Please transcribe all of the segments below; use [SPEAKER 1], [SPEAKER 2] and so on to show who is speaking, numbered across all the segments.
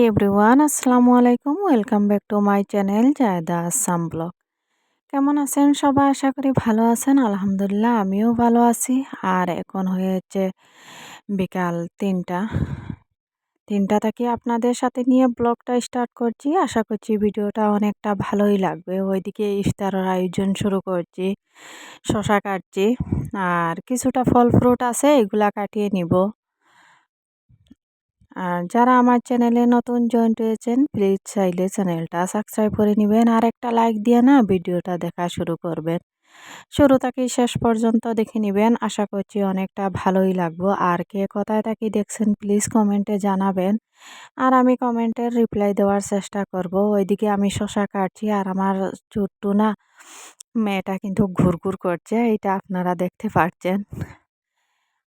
[SPEAKER 1] Everyone, আসসালামু আলাইকুম। Welcome back to my channel Zaida Assam blog. কেমন আছেন সবাই? আশা করি ভালো আছেন। আলহামদুলিল্লাহ আমিও ভালো আছি। আর এখন হয়েছে বিকাল ৩টা থেকে আপনাদের সাথে নিয়ে ব্লগটা স্টার্ট করছি। আশা করছি ভিডিওটা অনেকটা ভালোই লাগবে। ওইদিকে ইফতারের আয়োজন শুরু করছি। শশা কাটছি আর কিছুটা ফল ফ্রুট আছে, এগুলা কাটিয়ে নিব। আর যারা আমার চ্যানেলে নতুন জয়েন্ট হয়েছেন প্লিজ চাইলে চ্যানেলটা সাবস্ক্রাইব করে নেবেন আর একটা লাইক দিয়ে না ভিডিওটা দেখা শুরু করবেন। শুরু থেকে শেষ পর্যন্ত দেখে নেবেন, আশা করছি অনেকটা ভালোই লাগবো। আর কে কোথায় থাকি দেখছেন প্লিজ কমেন্টে জানাবেন, আর আমি কমেন্টের রিপ্লাই দেওয়ার চেষ্টা করব। ওইদিকে আমি শশা কাটছি আর আমার ছোট্ট না মেয়েটা কিন্তু ঘুরঘুর করছে, এটা আপনারা দেখতে পাচ্ছেন।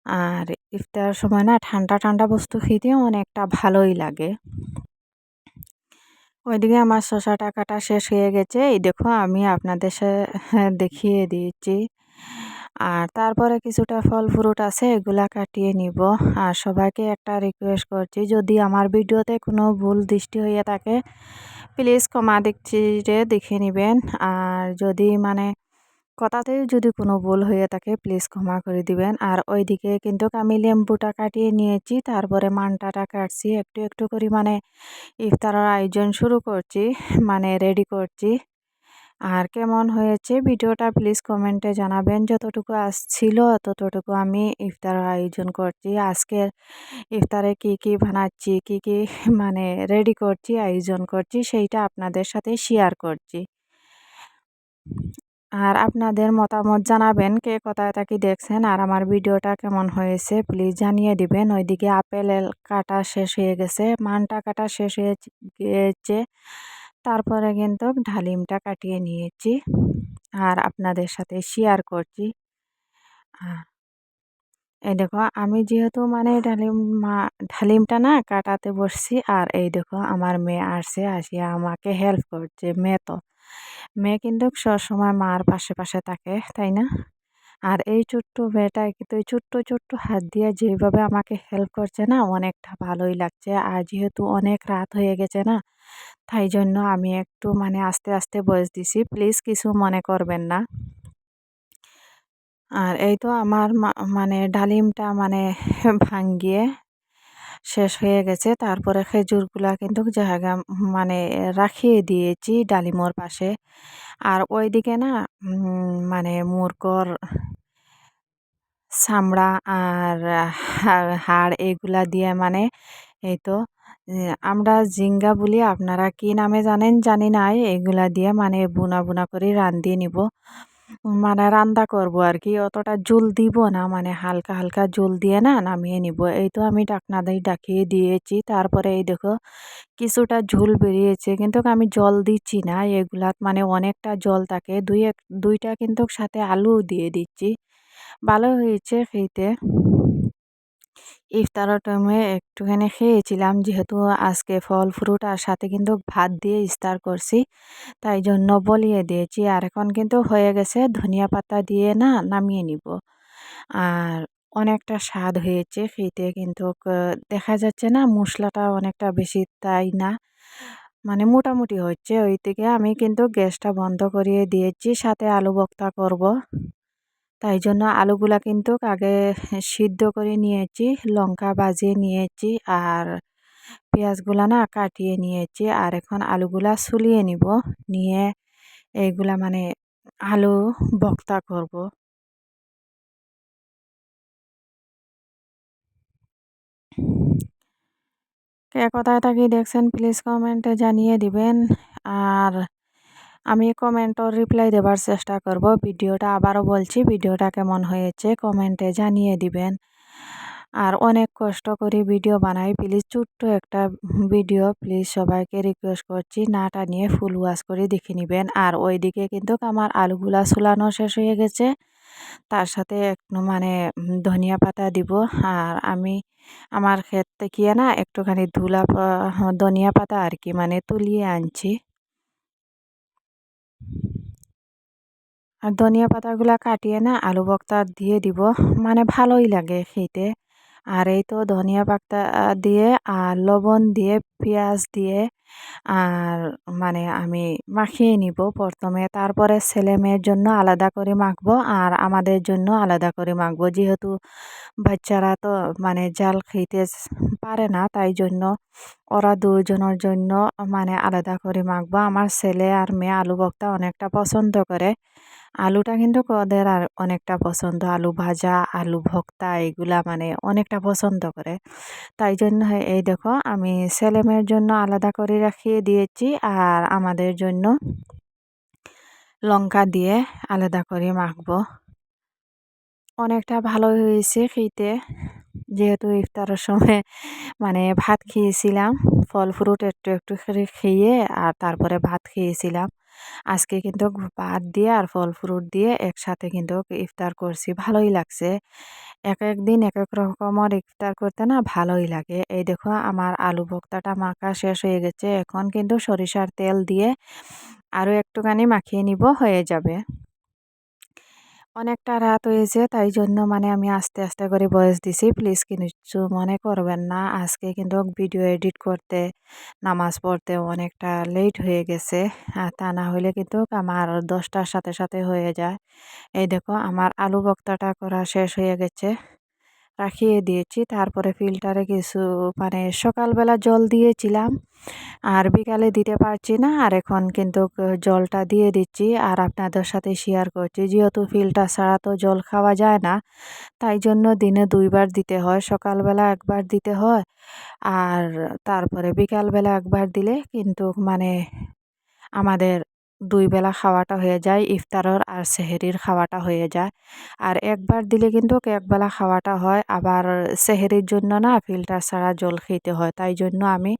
[SPEAKER 1] আর ইফতারের সময় না ঠান্ডা ঠান্ডা বস্তু খেতে অনেকটা ভালোই লাগে। ওইদিকে আমার শসাটা কাটা শেষ হয়ে গেছে, এই দেখো আমি আপনাদের দেখিয়ে দিয়েছি। আর তারপরে কিছুটা ফল ফ্রুট আছে, এগুলা কাটিয়ে নিব। আর সবাইকে একটা রিকোয়েস্ট করছি, যদি আমার ভিডিওতে কোনো ভুল দৃষ্টি হয়ে থাকে প্লিজ ক্ষমা দৃষ্টিতে দেখে নেবেন। আর যদি কথাতেই যদি কোনো ভুল হয়ে থাকে প্লিজ ক্ষমা করে দিবেন। আর ওইদিকে কিন্তু আমি লেম্বুটা কাটিয়ে নিয়েছি, তারপরে মানটাটা কাটছি একটু একটু করে, ইফতারের আয়োজন শুরু করছি, রেডি করছি। আর কেমন হয়েছে ভিডিওটা প্লিজ কমেন্টে জানাবেন। যতটুকু আসছিল ততটুকু আমি ইফতারের আয়োজন করছি। আজকের ইফতারে কি কি বানাচ্ছি, কি কি রেডি করছি, আয়োজন করছি, সেইটা আপনাদের সাথে শেয়ার করছি। আর আপনাদের মতামত জানাবেন, কে কোথায় থাকি দেখছেন আর আমার ভিডিওটা কেমন হয়েছে প্লিজ জানিয়ে দিবেন। ওইদিকে আপেল কাটা শেষ হয়ে গেছে, মানটা কাটা শেষ হয়ে গিয়েছে, তারপরে কিন্তু ডালিমটা কাটিয়ে নিয়েছি আর আপনাদের সাথে শেয়ার করছি। এই দেখো আমি যেহেতু ডালিমটা না কাটাতে বসছি, আর এই দেখো আমার মেয়ে আসছে, আসিয়া আমাকে হেল্প করছে। মেয়ে কিন্তু সবসময় মার পাশে পাশে থাকে, তাই না? আর এই ছোট্ট মেয়েটা কিন্তু এই ছোট্ট ছোট্ট হাত দিয়ে যেভাবে আমাকে হেল্প করছে না, অনেকটা ভালোই লাগছে। আর যেহেতু অনেক রাত হয়ে গেছে না, তাই জন্য আমি একটু আস্তে আস্তে ভয়েস দিছি, প্লিজ কিছু মনে করবেন না। আর এই তো আমার ডালিমটা ভাঙ্গিয়ে শেষ হয়ে গেছে, তারপরে খেজুরগুলা কিন্তু জায়গা রাখিয়ে দিয়েছি ডালিমর পাশে। আর ওইদিকে না মুরগর চামড়া আর হাড় এগুলা দিয়ে এই তো আমরা জিঙ্গা বলি, আপনারা কি নামে জানেন জানি না, এগুলা দিয়ে বুনা বুনা করে রান্ধিয়ে নিব, রান্না করব আর কি। অতটা জল দিব না, হালকা হালকা জল দিয়ে না নামিয়ে নিব। এই তো আমি ঢাকনা দিয়ে ঢাকিয়ে দিয়েছি, তারপরে এই দেখো কিছুটা ঝোল বেরিয়েছে, কিন্তু আমি জল দিচ্ছি না এগুলাত, অনেকটা জল থাকে। দুইটা কিন্তু সাথে আলু দিয়ে দিচ্ছি। ভালো হয়েছে খেতে। ইফতারের টাইমে একটুখানি খেয়েছিলাম, যেহেতু আজকে ফল ফ্রুট আর সাথে কিন্তু ভাত দিয়ে ইফতার করছি, তাই জন্য বলিয়ে দিয়েছি। আর এখন কিন্তু হয়ে গেছে, ধনিয়া পাতা দিয়ে না নামিয়ে নিব। আর অনেকটা স্বাদ হয়েছে খেতে, কিন্তু দেখা যাচ্ছে না মশলাটা অনেকটা বেশি, তাই না? মোটামুটি হচ্ছে। ওই থেকে আমি কিন্তু গ্যাসটা বন্ধ করিয়ে দিয়েছি, সাথে আলু ভর্তা করব। তাই জন্য আলুগুলা কিন্তু আগে সিদ্ধ করে নিয়েছি, লঙ্কা ভাজিয়ে নিয়েছি, আর পেঁয়াজগুলা না কাটিয়ে নিয়েছি। আর এখন আলুগুলা ছুলিয়ে নিব, নিয়ে এইগুলা আলু ভর্তা করব। কে কোথায় থাকি দেখছেন প্লিজ কমেন্টে জানিয়ে দিবেন। আর আমি কমেন্টর রিপ্লাই দেবার চেষ্টা করব। ভিডিওটা আবারও বলছি, ভিডিওটা কেমন হয়েছে কমেন্টে জানিয়ে দিবেন। আর অনেক কষ্ট করে ভিডিও বানাই, প্লিজ ছোট্ট একটা ভিডিও, প্লিজ সবাইকে রিকোয়েস্ট করছি না টানিয়ে ফুল ওয়াশ করে দেখে নেবেন। আর ওইদিকে কিন্তু আমার আলুগুলা ছুলানো শেষ হয়ে গেছে, তার সাথে একটু ধনিয়া পাতা দিব। আর আমি আমার ক্ষেত থেকে না একটুখানি ধনিয়া পাতা আর কি তুলিয়ে আনছি। আর ধনিয়া পাতাগুলা কাটিয়ে না আলু ভর্তা দিয়ে দিব, ভালোই লাগে খেতে। আর এই তো ধনিয়া পাতা দিয়ে আর লবণ দিয়ে পেঁয়াজ দিয়ে আর মানে আমি মাখিয়ে নিব প্রথমে, তারপরে ছেলে মেয়ের জন্য আলাদা করে মাখবো আর আমাদের জন্য আলাদা করে মাখবো, যেহেতু বাচ্চারা তো মানে জাল খেতে পারে না, তাই জন্য ওরা দুজনের জন্য মানে আলাদা করে মাখবো। আমার ছেলে আর মেয়ে আলু ভর্তা অনেকটা পছন্দ করে। আলুটা কিন্তু ওদের আর অনেকটা পছন্দ, আলু ভাজা, আলু ভর্তা এগুলা মানে অনেকটা পছন্দ করে। তাই জন্য এই দেখো আমি ছেলেমেয়ের জন্য আলাদা করে রাখিয়ে দিয়েছি আর আমাদের জন্য লঙ্কা দিয়ে আলাদা করে মাখবো। অনেকটা ভালোই হয়েছে খেতে, যেহেতু ইফতারের সময় মানে ভাত খেয়েছিলাম, ফল ফ্রুট একটু একটু করে খেয়ে আর তারপরে ভাত খেয়েছিলাম। আজকে কিন্তু ভাত দিয়ে আর ফল ফ্রুট দিয়ে একসাথে কিন্তু ইফতার করছি, ভালোই লাগছে। এক এক দিন এক এক রকমের ইফতার করতে না ভালোই লাগে। এই দেখো আমার আলু ভর্তাটা মাখা শেষ হয়ে গেছে, এখন কিন্তু সরিষার তেল দিয়ে আরও একটুখানি মাখিয়ে নিব, হয়ে যাবে। অনেকটা রাত হয়েছে, তাই জন্য মানে আমি আস্তে আস্তে করে ভয়েস দিছি, প্লিজ কিছু মনে করবেন না। আজকে কিন্তু ভিডিও এডিট করতে, নামাজ পড়তে অনেকটা লেট হয়ে গেছে, আর তা না হলে কিন্তু আমার 10টার সাথে সাথে হয়ে যায়। এই দেখো আমার আলু ভর্তাটা করা শেষ হয়ে গেছে, রাখিয়ে দিয়েছি। তারপরে ফিল্টারে কিছু মানে সকালবেলা জল দিয়েছিলাম আর বিকালে দিতে পারছি না, আর এখন কিন্তু জলটা দিয়ে দিচ্ছি আর আপনাদের সাথে শেয়ার করছি। যেহেতু ফিল্টার ছাড়া তো জল খাওয়া যায় না, তাই জন্য দিনে 2বার দিতে হয়, সকালবেলা একবার দিতে হয় আর তারপরে বিকালবেলা একবার দিলে কিন্তু মানে আমাদের 2 বেলা খাওয়াটা হয়ে যায়, ইফতারের আর সেহরির খাওয়াটা হয়ে যায়। আর একবার দিলে কিন্তু একবেলা খাওয়াটা হয়, আবার সেহরির জন্য না ফিল্টার ছাড়া জল খেতে হয়, তাই জন্য আমি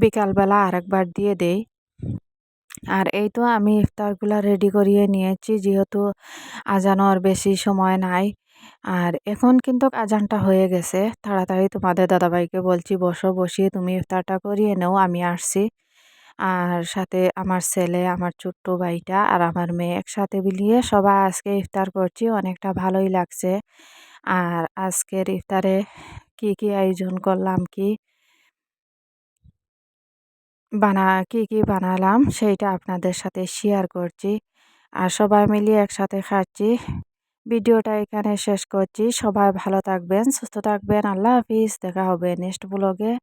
[SPEAKER 1] বিকালবেলা আরেকবার দিয়ে দেই। আর এই তো আমি ইফতারগুলা রেডি করিয়ে নিয়েছি, যেহেতু আজানোর বেশি সময় নাই। আর এখন কিন্তু আজানটা হয়ে গেছে, তাড়াতাড়ি তোমাদের দাদাভাইকে বলছি বসো, বসিয়ে তুমি ইফতারটা করিয়ে নাও, আমি আসছি। আর সাথে আমার ছেলে, আমার ছোট্ট ভাইটা আর আমার মেয়ে একসাথে মিলিয়ে সবাই আজকে ইফতার করছি, অনেকটা ভালোই লাগছে। আর আজকের ইফতারে কি কি আয়োজন করলাম, কি কি বানালাম সেইটা আপনাদের সাথে শেয়ার করছি, আর সবাই মিলিয়ে একসাথে খাচ্ছি। ভিডিওটা এখানে শেষ করছি, সবাই ভালো থাকবেন, সুস্থ থাকবেন, আল্লাহ হাফিজ। দেখা হবে নেক্সট ব্লগে,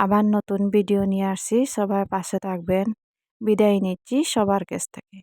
[SPEAKER 1] আবার নতুন ভিডিও নিয়ে আসছি, সবাই পাশে থাকবেন। বিদায় নিচ্ছি সবার কাছ থেকে।